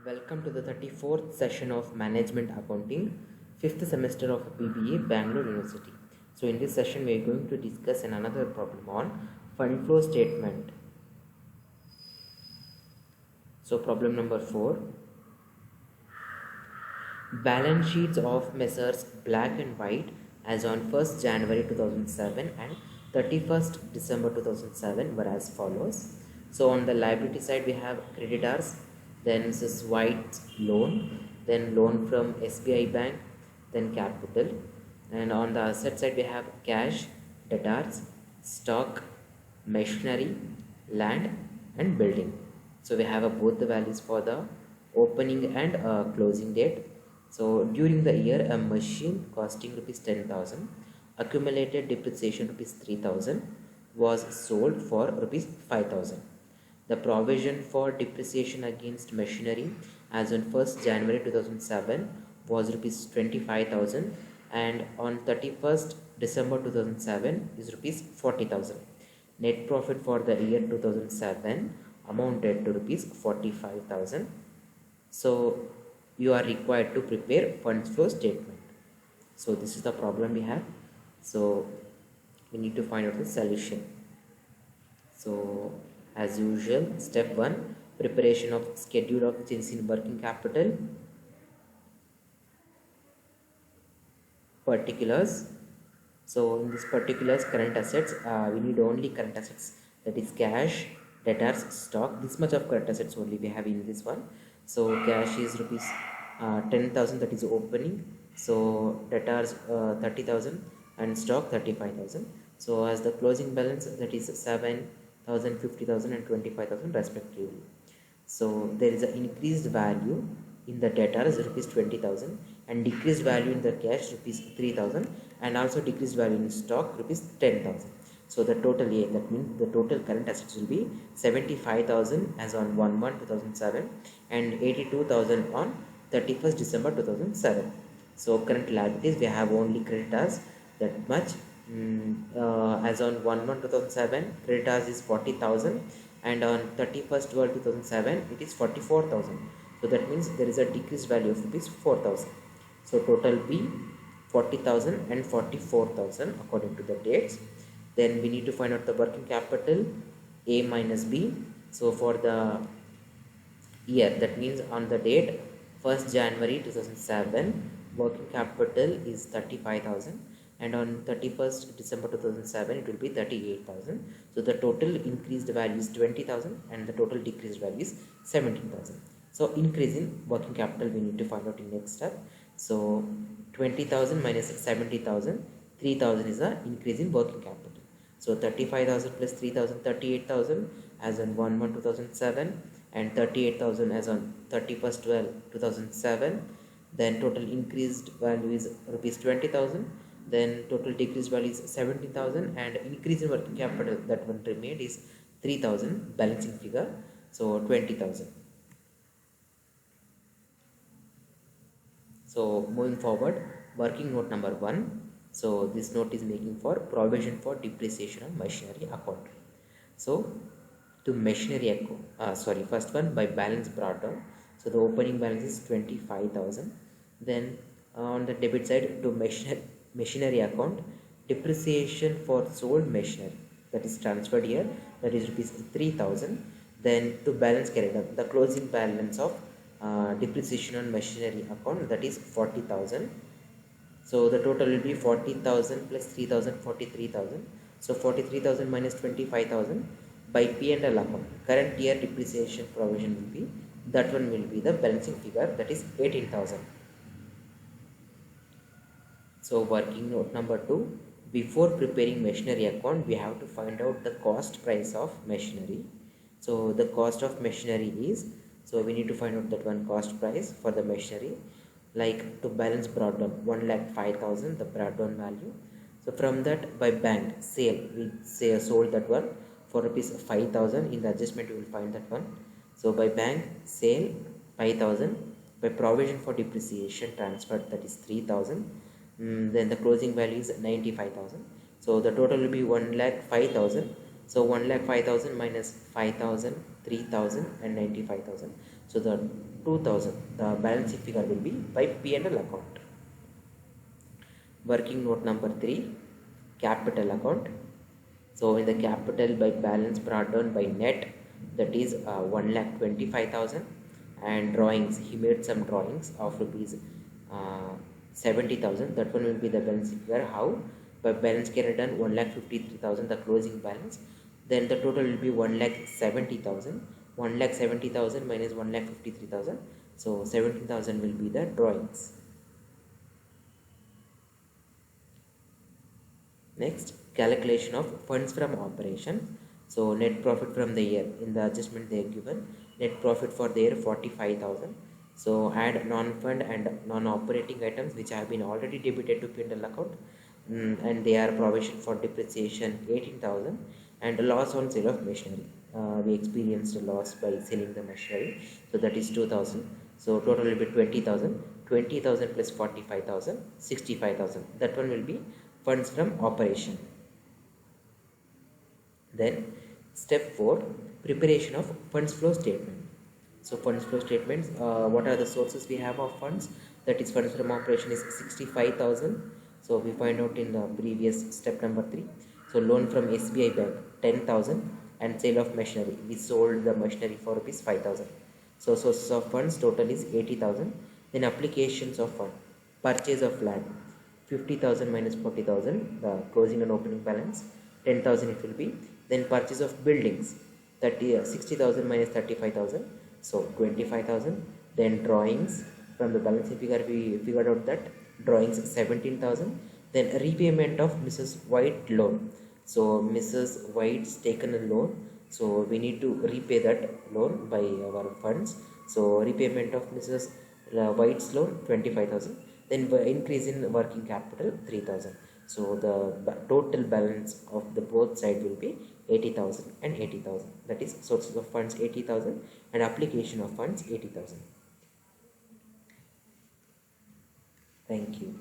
Welcome to the 34th session of Management Accounting, 5th semester of BBA, Bangalore University. So in this session we are going to discuss another problem on fund flow statement. So problem number 4. Balance sheets of Messrs. Black and White as on 1st January 2007 and 31st December 2007 were as follows. So on the liability side we have creditors, then this is White loan, then loan from SBI Bank, then capital, and on the asset side we have cash, debtors, stock, machinery, land and building. So we have both the values for the opening and closing date. So during the year, a machine costing rupees 10,000, accumulated depreciation rupees 3,000 was sold for rupees 5,000. The provision for depreciation against machinery as on 1st January 2007 was rupees 25,000 and on 31st December 2007 is rupees 40,000. Net profit for the year 2007 amounted to rupees 45,000. So you are required to prepare funds flow statement. So this is the problem we have. So we need to find out the solution. So as usual, step 1, preparation of schedule of changes in working capital, particulars. So in this particulars, current assets, we need only current assets, that is cash, debtors, stock. This much of current assets only we have in this one. So cash is rupees 10,000, that is opening. So debtors 30,000 and stock 35,000. So as the closing balance, that is 7,000, 50,000 and 25,000 respectively. So there is an increased value in the debtors rupees 20,000 and decreased value in the cash rupees 3,000 and also decreased value in stock rupees 10,000. So the total A, that means the total current assets will be 75,000 as on 1/1/2007 and 82,000 on 31st December 2007. So current liabilities, we have only creditors, that much. As on 1/1/2007, creditors is 40,000 and on 31st 2007 it is 44,000. So that means there is a decreased value of rupees 4,000. So total B 40,000 and 44,000 according to the dates. Then we need to find out the working capital A minus B. So for the year, that means on the date 1st January 2007, working capital is 35,000 and on 31st December 2007 it will be 38,000. So the total increased value is 20,000 and the total decreased value is 17,000. So increase in working capital we need to find out in next step. So 20,000 minus 70,000, 3,000 is the increase in working capital. So 35,000 plus 3,000, 38,000 as on 1/1/2007 and 38,000 as on 31st 12/2007. Then total increased value is rupees 20,000. Then total decreased value is 17,000 and increase in working capital that one remained is 3,000, balancing figure. So 20,000. So moving forward, working note number 1. So this note is making for provision for depreciation of machinery account. So to machinery account, first one by balance brought down. So the opening balance is 25,000. Then on the debit side, to machinery account, depreciation for sold machinery, that is transferred here, that is rupees 3,000. Then to balance carried out, the closing balance of depreciation on machinery account, that is 40,000. So the total will be 40,000 plus 3,000, 43,000. So 43,000 minus 25,000 by P&L account. Current year depreciation provision will be, that one will be the balancing figure, that is 18,000. So working note number 2, before preparing machinery account, we have to find out the cost price of machinery. So the cost of machinery is, so we need to find out that one cost price for the machinery. Like to balance brought down 1,05,000, the brought down value. So from that, by bank sale, we say sold that one for rupees 5,000. In the adjustment you will find that one. So by bank sale 5,000, by provision for depreciation transferred, that is 3,000. Then the closing value is 95,000. So the total will be 1,05,000. So 1,05,000 minus 5,000, 3,000 and 95,000. So the 2000. The balance sheet figure will be by P&L account. Working note number 3, capital account. So in the capital by balance brought down by net, that is 1,25,000, and drawings, he made some drawings of rupees 70,000. That one will be the balance figure. How? By balance carried done 1,53,000, the closing balance. Then the total will be 1,70,000. 1,70,000 minus 1,53,000. So 17,000 will be the drawings. Next, calculation of funds from operation. So net profit from the year, in the adjustment they are given net profit for the year 45,000. So add non-fund and non-operating items which have been already debited to P&L account, and they are provision for depreciation 18,000, and a loss on sale of machinery. We experienced a loss by selling the machinery, so that is 2,000. So total will be 20,000. 20,000 plus 45,000, 65,000. That one will be funds from operation. Then step 4, preparation of funds flow statement. So funds flow statements, what are the sources we have of funds? That is funds from operation is 65,000. So we find out in the previous step number 3. So loan from SBI bank 10,000, and sale of machinery, we sold the machinery for rupees 5,000. So sources of funds total is 80,000. Then applications of fund, purchase of land 50,000 minus 40,000, the closing and opening balance 10,000 it will be. Then purchase of buildings 60,000 minus 35,000, so 25,000. Then drawings, from the balance sheet figure we figured out that drawings 17,000. Then repayment of Mrs. White loan. So Mrs. White's taken a loan, so we need to repay that loan by our funds. So repayment of Mrs. White's loan 25,000. Then increase in working capital 3,000. So the total balance of the both side will be 80,000 and 80,000. That is sources of funds 80,000 and application of funds 80,000. Thank you.